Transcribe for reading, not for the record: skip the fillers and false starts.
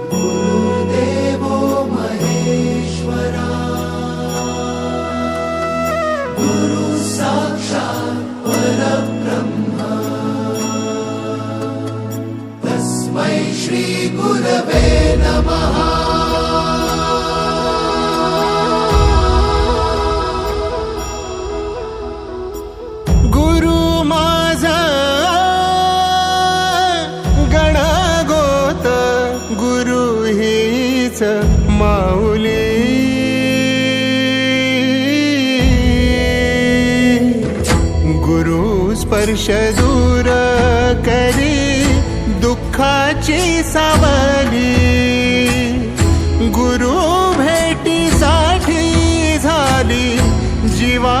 गुरुदेवो महेश्वरा गुरु साक्षात् परब्रह्म तस्मै श्री गुरवे नमः। गुरु माझा गणगोत, गुरु हीच माऊली। गुरु स्पर्श दूर करी दुःखाची सावली। गुरु भेटीसाठी झाली जीवा